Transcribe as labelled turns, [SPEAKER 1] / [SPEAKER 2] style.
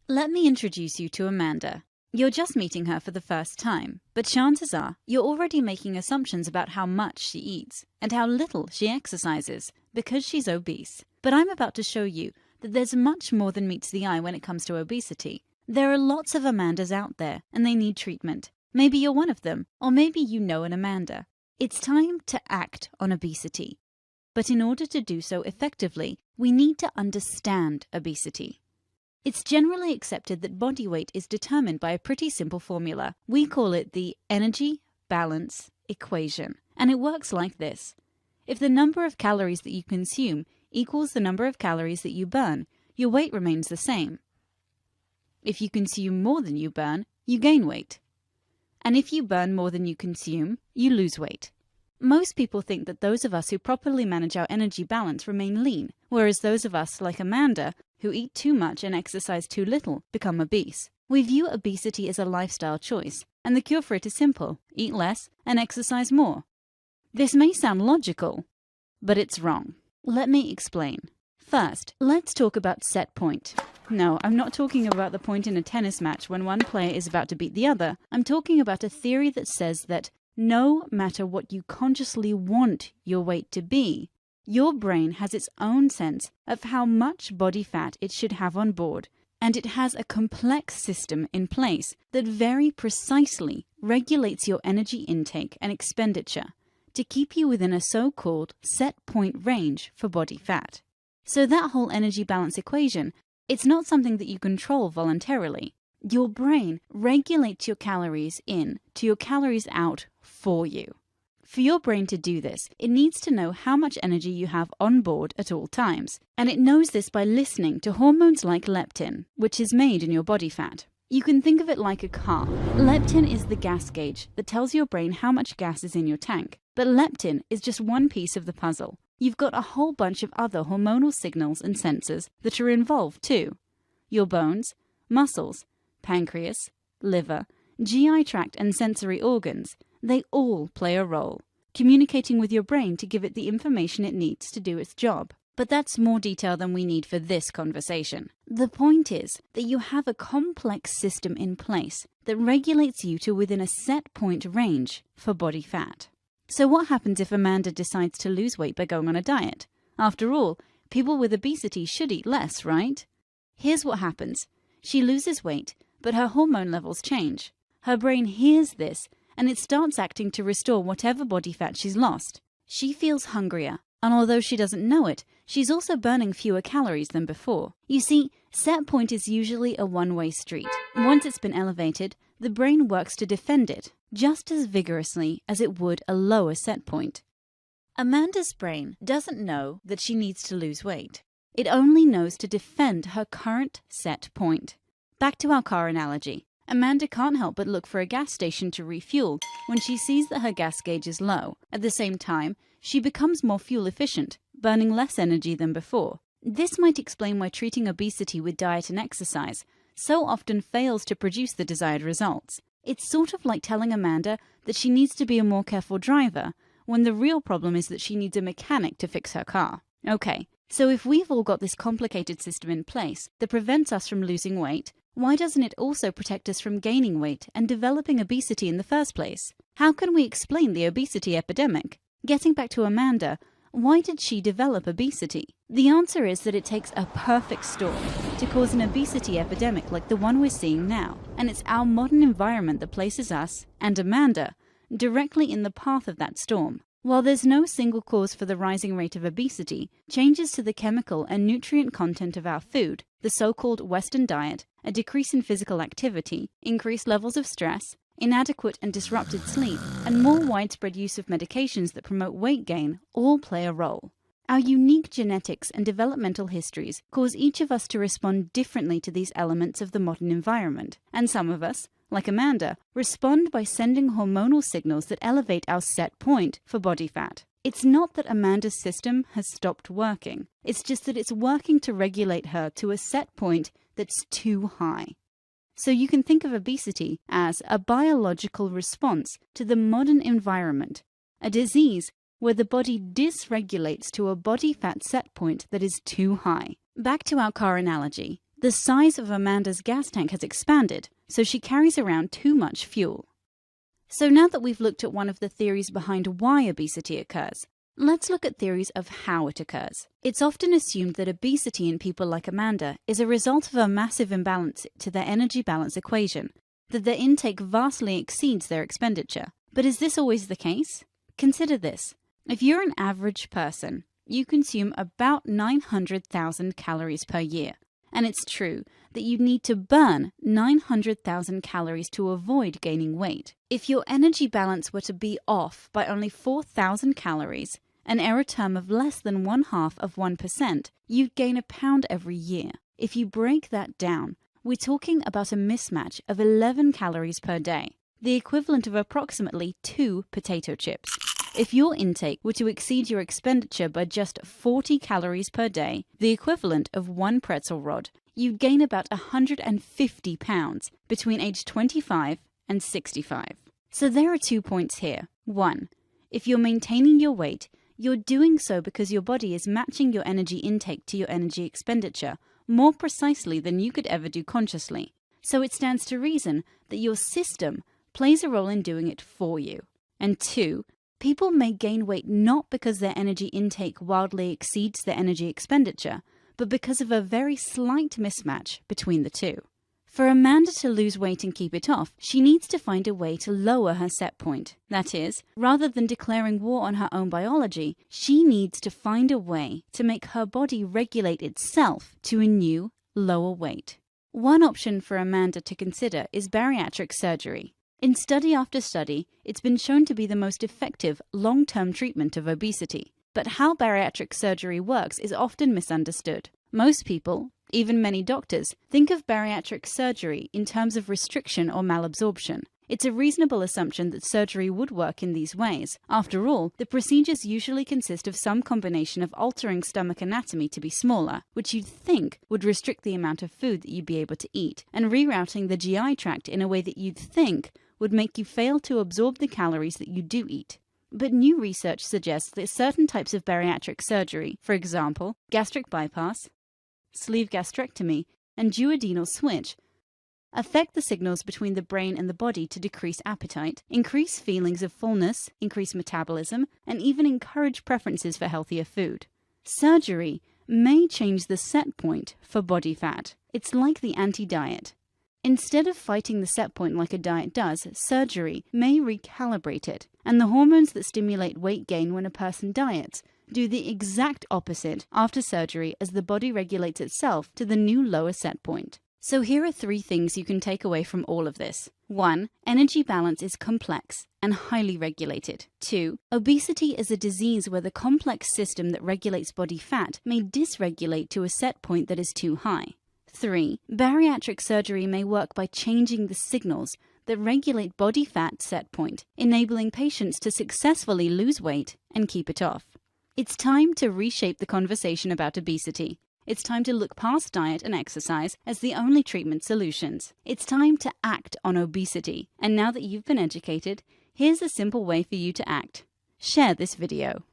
[SPEAKER 1] Let me introduce you to Amanda. You're just meeting her for the first time, but chances are you're already making assumptions about how much she eats and how little she exercises because she's obese. But I'm about to show you that there's much more than meets the eye when it comes to obesity. There are lots of Amandas out there and they need treatment. Maybe you're one of them, or maybe you know an Amanda. It's time to act on obesity. But in order to do so effectively, we need to understand obesity. It's generally accepted that body weight is determined by a pretty simple formula. We call it the energy balance equation, and it works like this. If the number of calories that you consume equals the number of calories that you burn, your weight remains the same. If you consume more than you burn, you gain weight. And if you burn more than you consume, you lose weight. Most people think that those of us who properly manage our energy balance remain lean, whereas those of us, like Amanda, who eat too much and exercise too little, become obese. We view obesity as a lifestyle choice, and the cure for it is simple: eat less and exercise more. This may sound logical, but it's wrong. Let me explain. First, let's talk set set point. No, I'm not talking about the point in a tennis match when one player is about to beat the other. I'm talking about a theory that says that no matter what you consciously want your weight to be, your brain has its own sense of how much body fat it should have on board, and it has a complex system in place that very precisely regulates your energy intake and expenditure to keep you within a so-called set point range for body fat. So that whole energy balance equation, it's not something that you control voluntarily. Your brain regulates your calories in to your calories out for you. For your brain to do this, it needs to know how much energy you have on board at all times. And it knows this by listening to hormones like leptin, which is made in your body fat. You can think of it like a car. Leptin is the gas gauge that tells your brain how much gas is in your tank. But leptin is just one piece of the puzzle. You've got a whole bunch of other hormonal signals and sensors that are involved too. Your bones, muscles, pancreas, liver, GI tract and sensory organs, they all play a role, communicating with your brain to give it the information it needs to do its job. But that's more detail than we need for this conversation. The point is that you have a complex system in place that regulates you to within a set point range for body fat. So what happens if Amanda decides to lose weight by going on a diet? After all, people with obesity should eat less, right? Here's what happens. She loses weight, but her hormone levels change. Her brain hears this, and it starts acting to restore whatever body fat she's lost. She feels hungrier, and although she doesn't know it, she's also burning fewer calories than before. You see, set point is usually a one-way street. Once it's been elevated, the brain works to defend it, just as vigorously as it would a lower set point. Amanda's brain doesn't know that she needs to lose weight. It only knows to defend her current set point. Back to our car analogy. Amanda can't help but look for a gas station to refuel when she sees that her gas gauge is low. At the same time, she becomes more fuel efficient, burning less energy than before. This might explain why treating obesity with diet and exercise so often fails to produce the desired results. It's sort of like telling Amanda that she needs to be a more careful driver, when the real problem is that she needs a mechanic to fix her car. Okay, so if we've all got this complicated system in place that prevents us from losing weight, why doesn't it also protect us from gaining weight and developing obesity in the first place? How can we explain the obesity epidemic? Getting back to Amanda, why did she develop obesity? The answer is that it takes a perfect storm to cause an obesity epidemic like the one we're seeing now. And it's our modern environment that places us, and Amanda, directly in the path of that storm. While there's no single cause for the rising rate of obesity, changes to the chemical and nutrient content of our food, the so-called Western diet, a decrease in physical activity, increased levels of stress, inadequate and disrupted sleep, and more widespread use of medications that promote weight gain all play a role. Our unique genetics and developmental histories cause each of us to respond differently to these elements of the modern environment, and some of us, like Amanda, respond by sending hormonal signals that elevate our set point for body fat. It's not that Amanda's system has stopped working, it's just that it's working to regulate her to a set point that's too high. So you can think of obesity as a biological response to the modern environment, a disease where the body dysregulates to a body fat set point that is too high. Back to our car analogy. The size of Amanda's gas tank has expanded, so she carries around too much fuel. So now that we've looked at one of the theories behind why obesity occurs, let's look at theories of how it occurs. It's often assumed that obesity in people like Amanda is a result of a massive imbalance to their energy balance equation, that their intake vastly exceeds their expenditure. But is this always the case? Consider this. If you're an average person, you consume about 900,000 calories per year. And it's true that you need to burn 900,000 calories to avoid gaining weight. If your energy balance were to be off by only 4,000 calories, an error term of less than 0.5%, you'd gain a pound every year. If you break that down, we're talking about a mismatch of 11 calories per day, the equivalent of approximately 2 potato chips. If your intake were to exceed your expenditure by just 40 calories per day, the equivalent of 1 pretzel rod, you'd gain about 150 pounds between age 25 and 65. So there are 2 points here. 1. If you're maintaining your weight, you're doing so because your body is matching your energy intake to your energy expenditure more precisely than you could ever do consciously. So it stands to reason that your system plays a role in doing it for you. And 2, people may gain weight not because their energy intake wildly exceeds their energy expenditure, but because of a very slight mismatch between the two. For Amanda to lose weight and keep it off, she needs to find a way to lower her set point. That is, rather than declaring war on her own biology, she needs to find a way to make her body regulate itself to a new, lower weight. One option for Amanda to consider is bariatric surgery. In study after study, it's been shown to be the most effective long-term treatment of obesity. But how bariatric surgery works is often misunderstood. Most people, even many doctors, think of bariatric surgery in terms of restriction or malabsorption. It's a reasonable assumption that surgery would work in these ways. After all, the procedures usually consist of some combination of altering stomach anatomy to be smaller, which you'd think would restrict the amount of food that you'd be able to eat, and rerouting the GI tract in a way that you'd think would make you fail to absorb the calories that you do eat. But new research suggests that certain types of bariatric surgery, for example, gastric bypass, sleeve gastrectomy, and duodenal switch, affect the signals between the brain and the body to decrease appetite, increase feelings of fullness, increase metabolism, and even encourage preferences for healthier food. Surgery may change the set point for body fat. It's like the anti-diet. Instead of fighting the set point like a diet does, surgery may recalibrate it, and the hormones that stimulate weight gain when a person diets do the exact opposite after surgery as the body regulates itself to the new lower set point. So here are 3 things you can take away from all of this. 1. Energy balance is complex and highly regulated. 2. Obesity is a disease where the complex system that regulates body fat may dysregulate to a set point that is too high. 3. Bariatric surgery may work by changing the signals that regulate body fat set point, enabling patients to successfully lose weight and keep it off. It's time to reshape the conversation about obesity. It's time to look past diet and exercise as the only treatment solutions. It's time to act on obesity. And now that you've been educated, here's a simple way for you to act. Share this video.